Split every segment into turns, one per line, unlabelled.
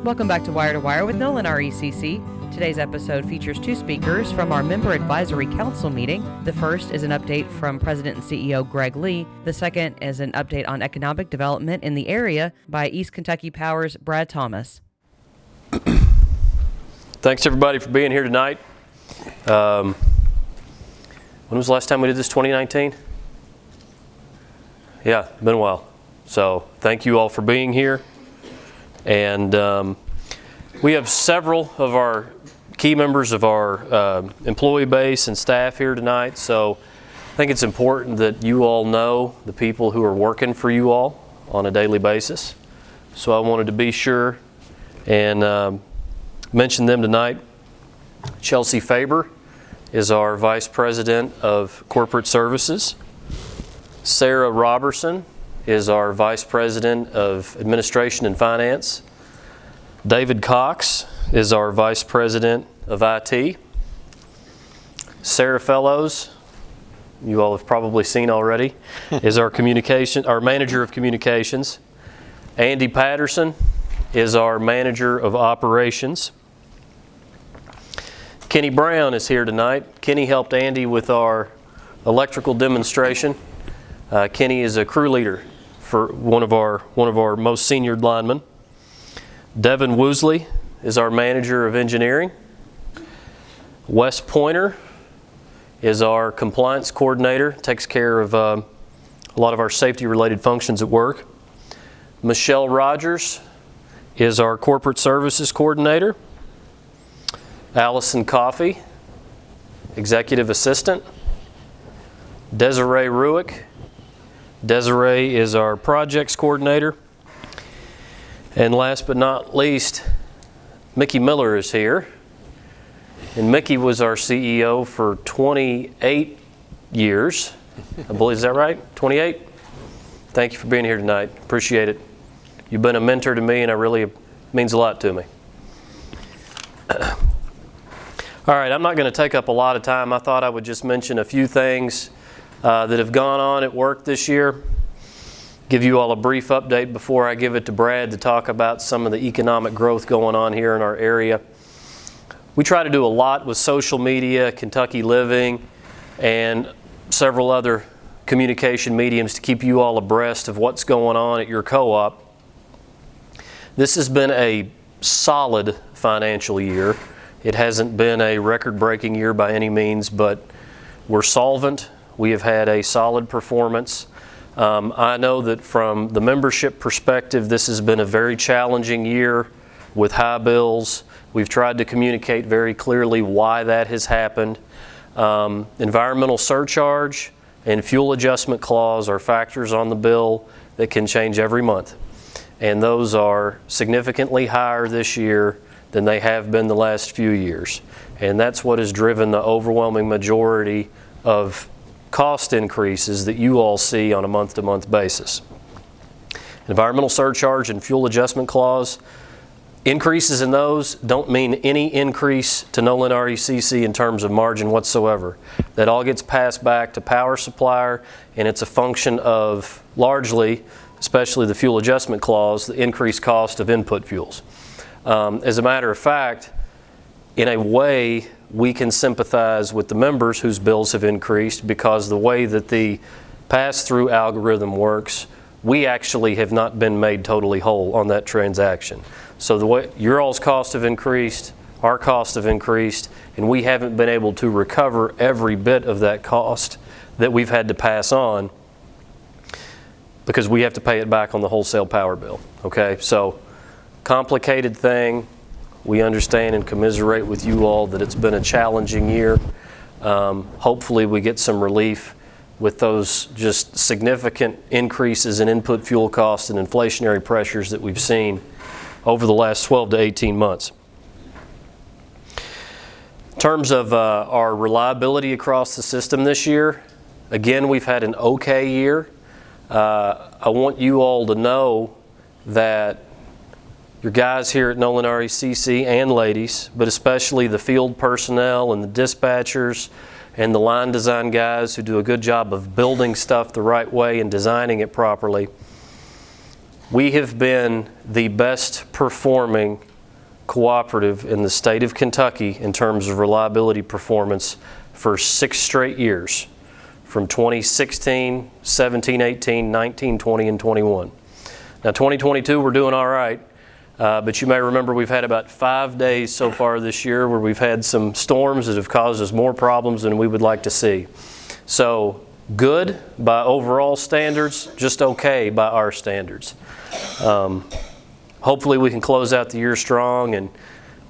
Welcome back to Wire with Nolin RECC. Today's episode features two speakers from our Member Advisory Council meeting. The first is an update from President and CEO Greg Lee. The second is an update on economic development in the area by East Kentucky Power's Brad Thomas.
Thanks everybody for being here tonight. When was the last time we did this, 2019? Yeah, been a while. So thank you all for being here. And we have several of our key members of our employee base and staff here tonight. So I think it's important that you all know the people who are working for you all on a daily basis. So I wanted to be sure and mention them tonight. Chelsea Faber is our Vice President of Corporate Services. Sarah Robertson is our Vice President of Administration and Finance. David Cox is our Vice President of IT. Sarah Fellows, you all have probably seen already, is our Manager of Communications. Andy Patterson is our Manager of Operations. Kenny Brown is here tonight. Kenny helped Andy with our electrical demonstration. Kenny is a crew leader for one of our most senior linemen. Devin Woosley is our Manager of Engineering. Wes Pointer is our Compliance Coordinator, takes care of a lot of our safety-related functions at work. Michelle Rogers is our Corporate Services Coordinator. Allison Coffey, Executive Assistant. Desiree Ruick. Desiree is our Projects Coordinator. And last but not least, Mickey Miller is here. And Mickey was our CEO for 28 years. I believe, is that right? 28? Thank you for being here tonight. Appreciate it. You've been a mentor to me, and it means a lot to me. All right, I'm not going to take up a lot of time. I thought I would just mention a few things that have gone on at work this year. Give you all a brief update before I give it to Brad to talk about some of the economic growth going on here in our area. We try to do a lot with social media, Kentucky Living, and several other communication mediums to keep you all abreast of what's going on at your co-op. This has been a solid financial year. It hasn't been a record-breaking year by any means, but we're solvent. We have had a solid performance. I know that from the membership perspective, this has been a very challenging year with high bills. We've tried to communicate very clearly why that has happened. Environmental surcharge and fuel adjustment clause are factors on the bill that can change every month. And those are significantly higher this year than they have been the last few years. And that's what has driven the overwhelming majority of cost increases that you all see on a month-to-month basis. Environmental surcharge and fuel adjustment clause, increases in those don't mean any increase to Nolin RECC in terms of margin whatsoever. That all gets passed back to power supplier, and it's a function of largely, especially the fuel adjustment clause, the increased cost of input fuels. As a matter of fact, in a way, we can sympathize with the members whose bills have increased because the way that the pass-through algorithm works, we actually have not been made totally whole on that transaction. So the way your all's costs have increased, our costs have increased, and we haven't been able to recover every bit of that cost that we've had to pass on because we have to pay it back on the wholesale power bill. Okay, so complicated thing. We understand and commiserate with you all that it's been a challenging year. Hopefully we get some relief with those just significant increases in input fuel costs and inflationary pressures that we've seen over the last 12 to 18 months. In terms of our reliability across the system this year, again, we've had an okay year. I want you all to know that your guys here at Nolin RECC and ladies, but especially the field personnel and the dispatchers and the line design guys who do a good job of building stuff the right way and designing it properly. We have been the best performing cooperative in the state of Kentucky in terms of reliability performance for 6 straight years, from 2016, 17, 18, 19, 20, and 21. Now 2022, we're doing all right, but you may remember we've had about 5 days so far this year where we've had some storms that have caused us more problems than we would like to see. So good by overall standards, just okay by our standards. Hopefully we can close out the year strong, and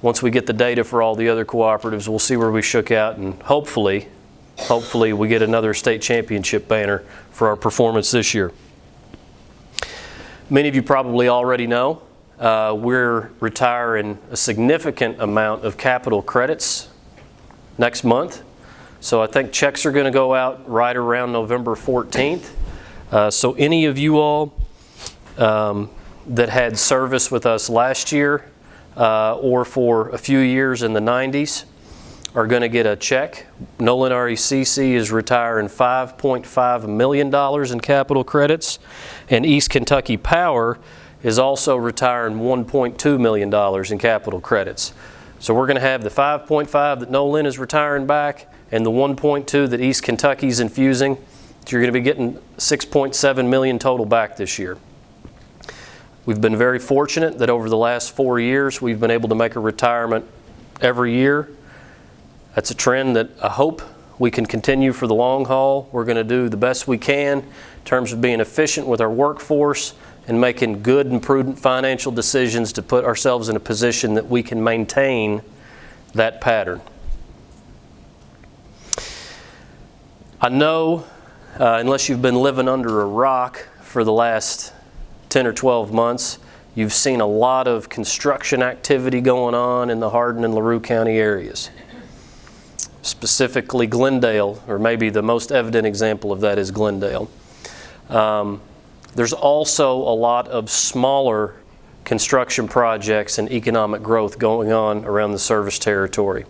once we get the data for all the other cooperatives, we'll see where we shook out, and hopefully we get another state championship banner for our performance this year. Many of you probably already know we're retiring a significant amount of capital credits next month. So I think checks are going to go out right around November 14th. So any of you all that had service with us last year or for a few years in the 90s are going to get a check. Nolin RECC is retiring $5.5 million in capital credits, and East Kentucky Power is also retiring $1.2 million in capital credits. So we're going to have the 5.5 that Nolin is retiring back and the 1.2 that East Kentucky is infusing. So you're going to be getting 6.7 million total back this year. We've been very fortunate that over the last 4 years we've been able to make a retirement every year. That's a trend that I hope we can continue for the long haul. We're going to do the best we can in terms of being efficient with our workforce and making good and prudent financial decisions to put ourselves in a position that we can maintain that pattern. I know, unless you've been living under a rock for the last 10 or 12 months, you've seen a lot of construction activity going on in the Hardin and LaRue County areas. Specifically Glendale, or maybe the most evident example of that is Glendale. There's also a lot of smaller construction projects and economic growth going on around the service territory.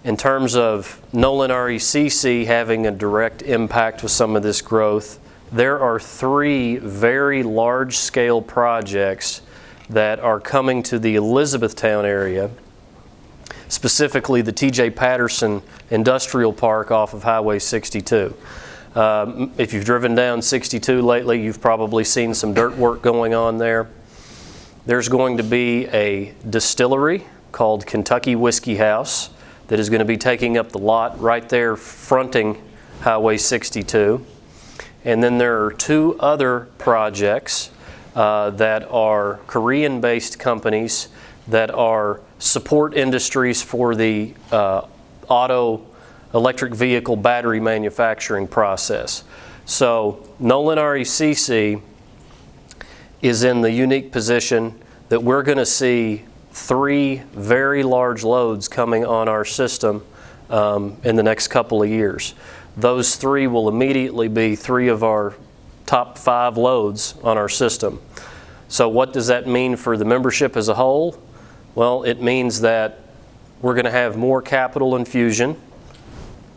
In terms of Nolin RECC having a direct impact with some of this growth, there are 3 very large-scale projects that are coming to the Elizabethtown area, specifically the T.J. Patterson Industrial Park off of Highway 62. If you've driven down 62 lately, you've probably seen some dirt work going on there. There's going to be a distillery called Kentucky Whiskey House that is going to be taking up the lot right there fronting Highway 62. And then there are 2 other projects that are Korean-based companies that are support industries for the auto electric vehicle battery manufacturing process. So Nolin RECC is in the unique position that we're going to see 3 very large loads coming on our system in the next couple of years. Those 3 will immediately be 3 of our top 5 loads on our system. So what does that mean for the membership as a whole? Well, it means that we're going to have more capital infusion,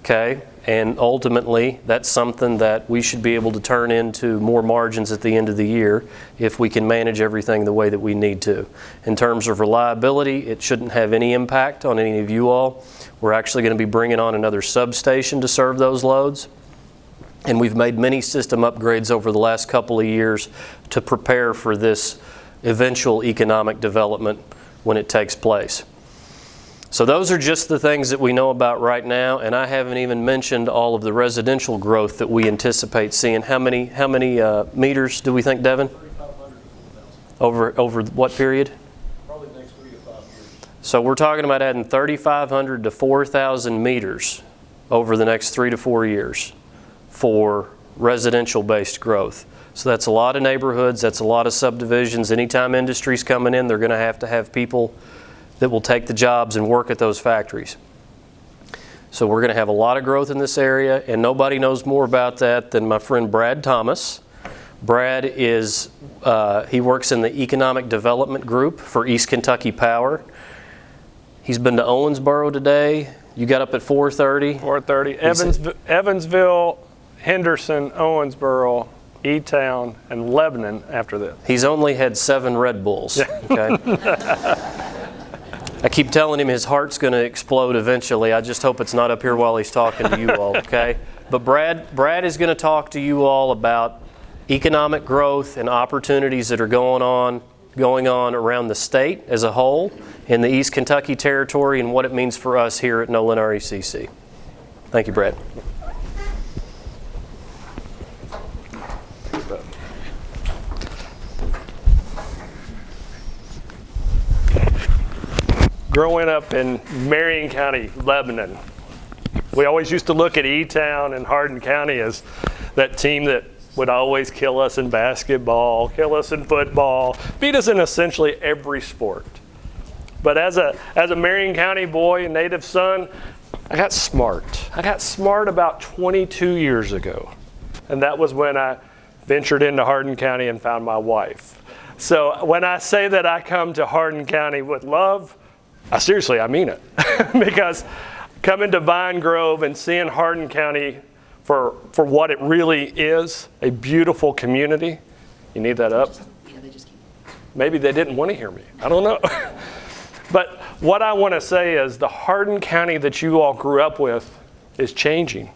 okay? And ultimately, that's something that we should be able to turn into more margins at the end of the year if we can manage everything the way that we need to. In terms of reliability, it shouldn't have any impact on any of you all. We're actually going to be bringing on another substation to serve those loads. And we've made many system upgrades over the last couple of years to prepare for this eventual economic development when it takes place. So those are just the things that we know about right now, and I haven't even mentioned all of the residential growth that we anticipate seeing. How many meters do we think, Devin?
3,500 to 4,000.
Over what period?
Probably the next 3 to 5 years.
So we're talking about adding 3,500 to 4,000 meters over the next 3 to 4 years for residential-based growth. So that's a lot of neighborhoods, that's a lot of subdivisions. Anytime industry's coming in, they're going to have people that will take the jobs and work at those factories. So we're going to have a lot of growth in this area, and nobody knows more about that than my friend Brad Thomas. Brad is, he works in the Economic Development Group for East Kentucky Power. He's been to Owensboro today. You got up at 4:30?
4:30. Evansville, Henderson, Owensboro, E-Town, and Lebanon after this.
He's only had 7 Red Bulls. Okay. I keep telling him his heart's going to explode eventually. I just hope it's not up here while he's talking to you all, okay? But Brad is going to talk to you all about economic growth and opportunities that are going on around the state as a whole, in the East Kentucky territory, and what it means for us here at Nolin RECC. Thank you, Brad.
Growing up in Marion County, Lebanon, we always used to look at E-Town and Hardin County as that team that would always kill us in basketball, kill us in football, beat us in essentially every sport. But as a Marion County boy and native son, I got smart. I got smart about 22 years ago. And that was when I ventured into Hardin County and found my wife. So when I say that I come to Hardin County with love, I mean it. Because coming to Vine Grove and seeing Hardin County for what it really is, a beautiful community. You need that up?
Yeah, they just keep.
Maybe they didn't want to hear me. I don't know. But what I want to say is the Hardin County that you all grew up with is changing.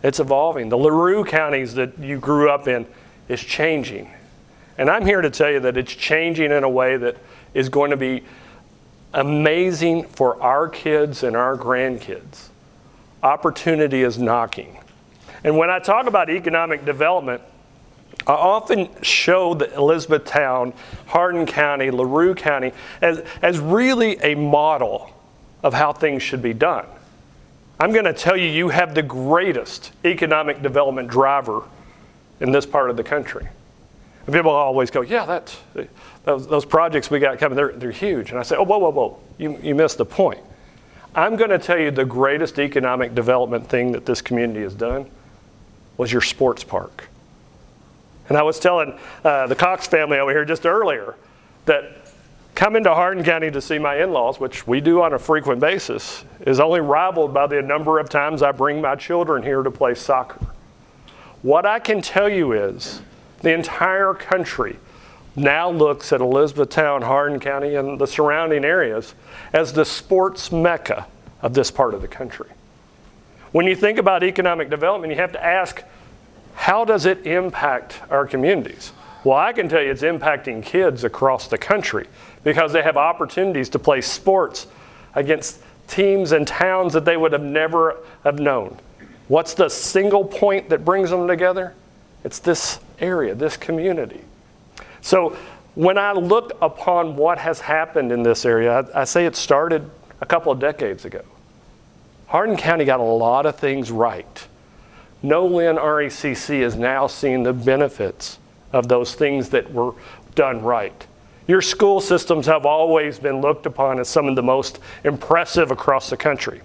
It's evolving. The LaRue counties that you grew up in is changing. And I'm here to tell you that it's changing in a way that is going to be amazing for our kids and our grandkids. Opportunity is knocking. And when I talk about economic development, I often show the Elizabethtown, Hardin County, LaRue County as really a model of how things should be done. I'm going to tell you, you have the greatest economic development driver in this part of the country. And people always go, yeah, those projects we got coming, they're huge. And I say, oh, whoa, you missed the point. I'm going to tell you the greatest economic development thing that this community has done was your sports park. And I was telling the Cox family over here just earlier that coming to Hardin County to see my in-laws, which we do on a frequent basis, is only rivaled by the number of times I bring my children here to play soccer. What I can tell you is the entire country now looks at Elizabethtown, Hardin County, and the surrounding areas as the sports mecca of this part of the country. When you think about economic development, you have to ask, how does it impact our communities? Well, I can tell you it's impacting kids across the country because they have opportunities to play sports against teams and towns that they would have never have known. What's the single point that brings them together? It's this area, this community. So when I look upon what has happened in this area, I say it started a couple of decades ago. Hardin County got a lot of things right. Nolin RECC is now seeing the benefits of those things that were done right. Your school systems have always been looked upon as some of the most impressive across the country.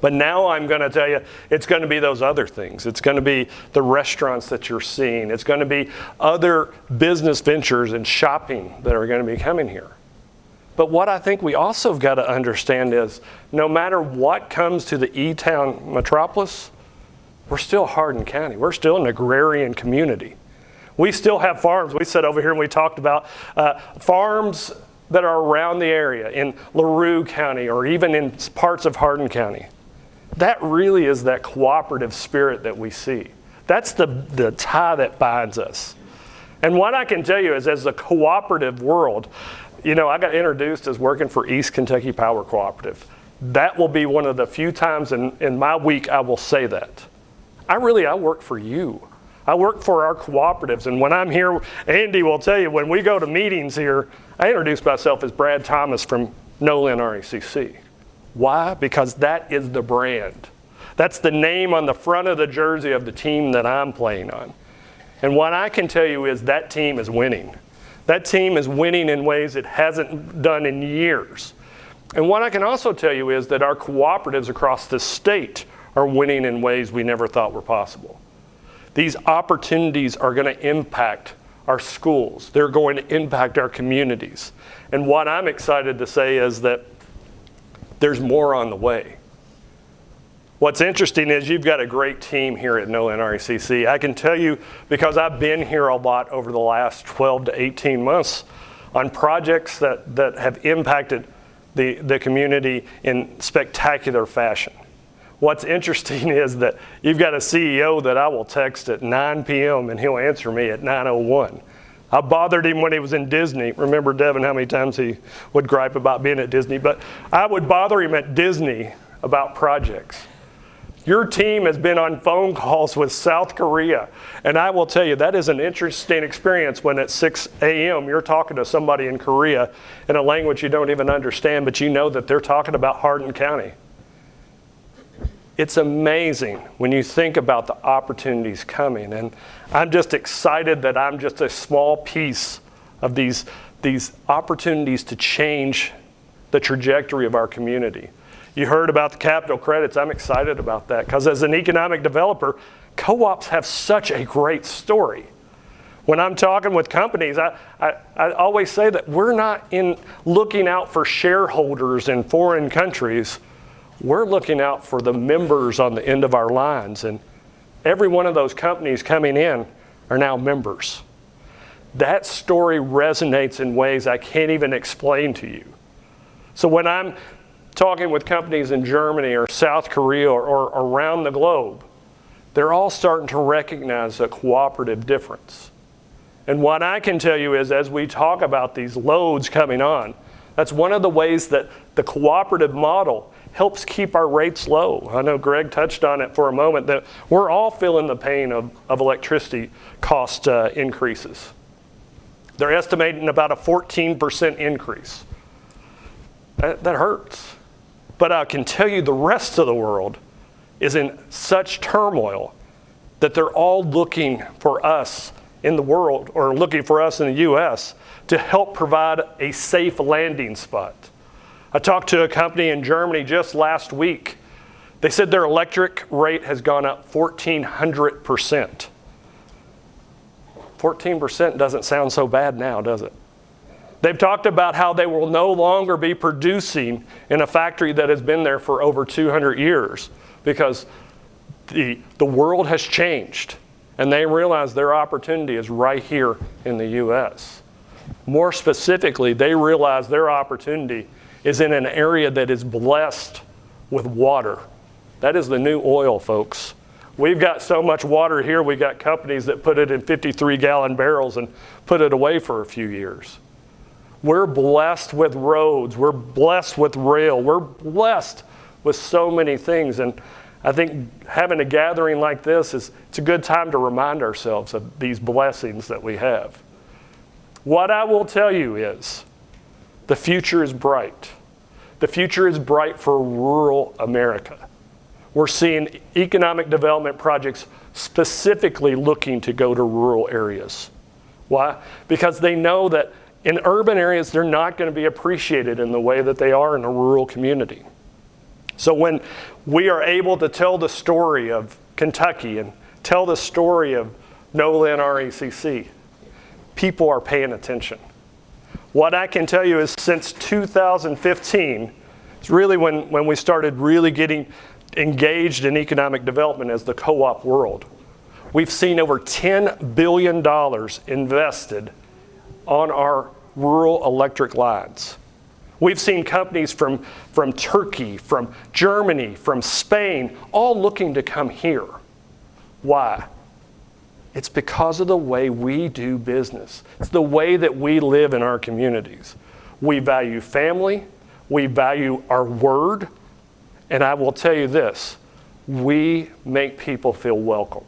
But now I'm going to tell you, it's going to be those other things. It's going to be the restaurants that you're seeing. It's going to be other business ventures and shopping that are going to be coming here. But what I think we also have got to understand is no matter what comes to the E-Town metropolis, we're still Hardin County. We're still an agrarian community. We still have farms. We sat over here and we talked about farms that are around the area in LaRue County or even in parts of Hardin County. That really is that cooperative spirit that we see. That's the tie that binds us. And what I can tell you is as a cooperative world, you know, I got introduced as working for East Kentucky Power Cooperative. That will be one of the few times in my week I will say that. I work for you. I work for our cooperatives. And when I'm here, Andy will tell you, when we go to meetings here, I introduce myself as Brad Thomas from Nolin RECC. Why? Because that is the brand. That's the name on the front of the jersey of the team that I'm playing on. And what I can tell you is that team is winning. That team is winning in ways it hasn't done in years. And what I can also tell you is that our cooperatives across the state are winning in ways we never thought were possible. These opportunities are going to impact our schools. They're going to impact our communities. And what I'm excited to say is that there's more on the way. What's interesting is you've got a great team here at Nolin RECC. I can tell you, because I've been here a lot over the last 12 to 18 months on projects that have impacted the community in spectacular fashion. What's interesting is that you've got a CEO that I will text at 9 p.m. and he'll answer me at 9:01. I bothered him when he was in Disney. Remember, Devin, how many times he would gripe about being at Disney? But I would bother him at Disney about projects. Your team has been on phone calls with South Korea, and I will tell you, that is an interesting experience when at 6 a.m. you're talking to somebody in Korea in a language you don't even understand, but you know that they're talking about Hardin County. It's amazing when you think about the opportunities coming, and I'm just excited that I'm just a small piece of these opportunities to change the trajectory of our community. You heard about the capital credits. I'm excited about that because as an economic developer, co-ops have such a great story. When I'm talking with companies, I always say that we're not looking out for shareholders in foreign countries. We're looking out for the members on the end of our lines. And every one of those companies coming in are now members. That story resonates in ways I can't even explain to you. So when I'm talking with companies in Germany or South Korea or around the globe, they're all starting to recognize a cooperative difference. And what I can tell you is as we talk about these loads coming on, that's one of the ways that the cooperative model helps keep our rates low. I know Greg touched on it for a moment, that we're all feeling the pain of electricity cost increases. They're estimating about a 14% increase. That hurts. But I can tell you the rest of the world is in such turmoil that they're all looking for us in the world, or looking for us in the U.S. to help provide a safe landing spot. I talked to a company in Germany just last week. They said their electric rate has gone up 1,400%. 14% doesn't sound so bad now, does it? They've talked about how they will no longer be producing in a factory that has been there for over 200 years because the world has changed, and they realize their opportunity is right here in the U.S. More specifically, they realize their opportunity is in an area that is blessed with water. That is the new oil, folks. We've got so much water here, we've got companies that put it in 53-gallon barrels and put it away for a few years. We're blessed with roads. We're blessed with rail. We're blessed with so many things. And I think having a gathering like this it's a good time to remind ourselves of these blessings that we have. What I will tell you is the future is bright. The future is bright for rural America. We're seeing economic development projects specifically looking to go to rural areas. Why? Because they know that in urban areas, they're not going to be appreciated in the way that they are in a rural community. So when we are able to tell the story of Kentucky and tell the story of Nolin RECC, people are paying attention. What I can tell you is since 2015, it's really when we started really getting engaged in economic development as the co-op world. We've seen over $10 billion invested on our rural electric lines. We've seen companies from Turkey, from Germany, from Spain, all looking to come here. Why? It's because of the way we do business. It's the way that we live in our communities. We value family, we value our word, and I will tell you this, we make people feel welcome.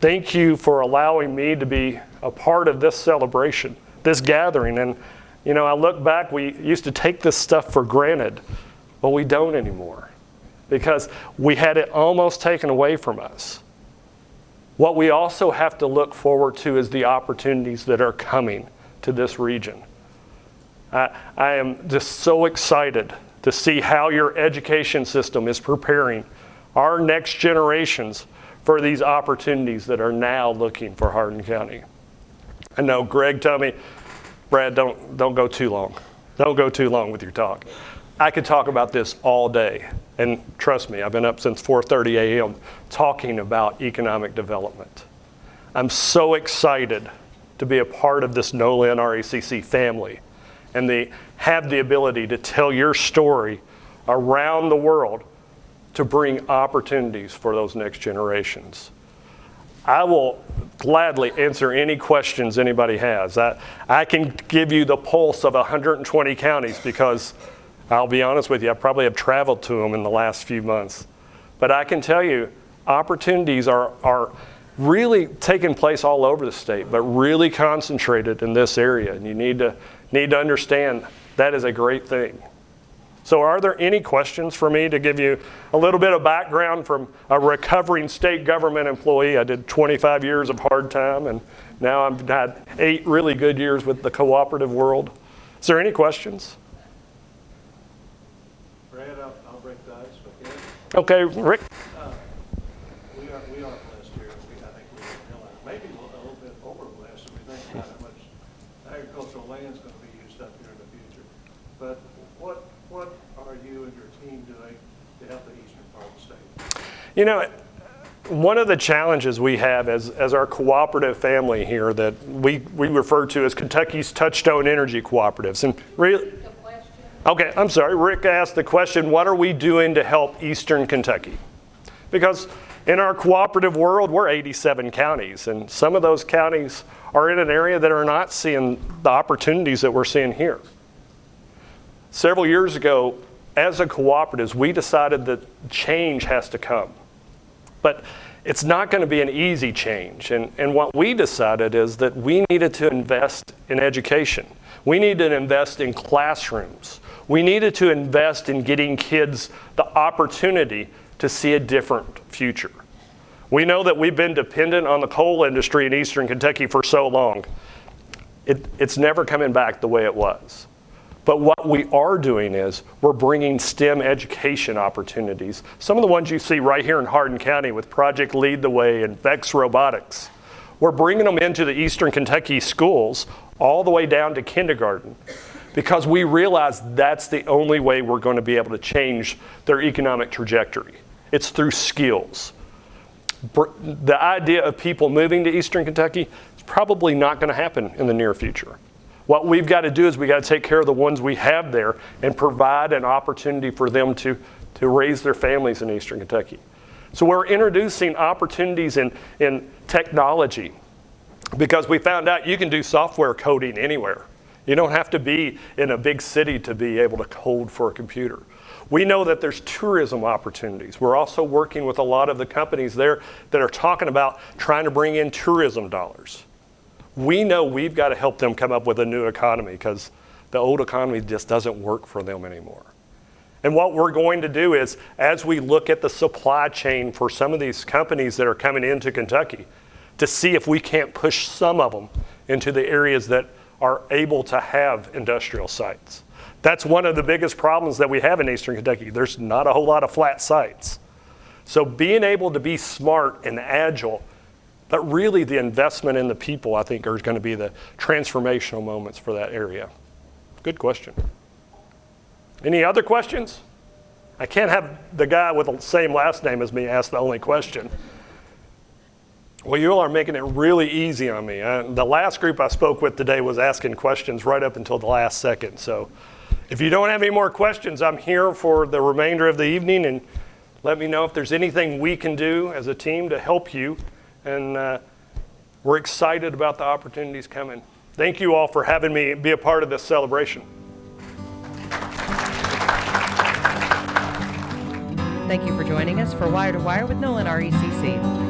Thank you for allowing me to be a part of this celebration, this gathering. And you know, I look back, we used to take this stuff for granted, but we don't anymore because we had it almost taken away from us. What we also have to look forward to is the opportunities that are coming to this region. I am just so excited to see how your education system is preparing our next generations for these opportunities that are now looking for Hardin County. I know Greg told me, Brad, don't go too long. Don't go too long with your talk. I could talk about this all day. And trust me, I've been up since 4:30 a.m. talking about economic development. I'm so excited to be a part of this Nolin RECC family and have the ability to tell your story around the world to bring opportunities for those next generations. I will gladly answer any questions anybody has. I can give you the pulse of 120 counties because I'll be honest with you, I probably have traveled to them in the last few months. But I can tell you, opportunities are really taking place all over the state, but really concentrated in this area. And you need to understand that is a great thing. So are there any questions for me to give you a little bit of background from a recovering state government employee? I did 25 years of hard time, and now I've had 8 really good years with the cooperative world. Is there any questions?
Brad, I'll break the ice, okay?
Okay, Rick.
We are blessed here. I think we're maybe a little bit over-blessed if we think about how much agricultural land's going to be used up here in the future. But what are you and your team doing to help the eastern part of the state?
You know, one of the challenges we have as our cooperative family here that we refer to as Kentucky's Touchstone Energy Cooperatives. And really, okay, I'm sorry. Rick asked the question, what are we doing to help eastern Kentucky? Because in our cooperative world, we're 87 counties, and some of those counties are in an area that are not seeing the opportunities that we're seeing here. Several years ago, as a cooperative, we decided that change has to come. But it's not going to be an easy change. And what we decided is that we needed to invest in education. We needed to invest in classrooms. We needed to invest in getting kids the opportunity to see a different future. We know that we've been dependent on the coal industry in eastern Kentucky for so long. It's never coming back the way it was. But what we are doing is we're bringing STEM education opportunities. Some of the ones you see right here in Hardin County with Project Lead the Way and Vex Robotics. We're bringing them into the eastern Kentucky schools all the way down to kindergarten because we realize that's the only way we're going to be able to change their economic trajectory. It's through skills. The idea of people moving to eastern Kentucky is probably not going to happen in the near future. What we've got to do is we got to take care of the ones we have there and provide an opportunity for them to raise their families in eastern Kentucky. So we're introducing opportunities in technology because we found out you can do software coding anywhere. You don't have to be in a big city to be able to code for a computer. We know that there's tourism opportunities. We're also working with a lot of the companies there that are talking about trying to bring in tourism dollars. We know we've got to help them come up with a new economy because the old economy just doesn't work for them anymore. And what we're going to do is, as we look at the supply chain for some of these companies that are coming into Kentucky, to see if we can't push some of them into the areas that are able to have industrial sites. That's one of the biggest problems that we have in eastern Kentucky. There's not a whole lot of flat sites. So being able to be smart and agile, but really the investment in the people, I think, are going to be the transformational moments for that area. Good question. Any other questions? I can't have the guy with the same last name as me ask the only question. Well, you all are making it really easy on me. The last group I spoke with today was asking questions right up until the last second. So if you don't have any more questions, I'm here for the remainder of the evening, and let me know if there's anything we can do as a team to help you. And we're excited about the opportunities coming. Thank you all for having me be a part of this celebration.
Thank you for joining us for Wire to Wire with Nolin RECC.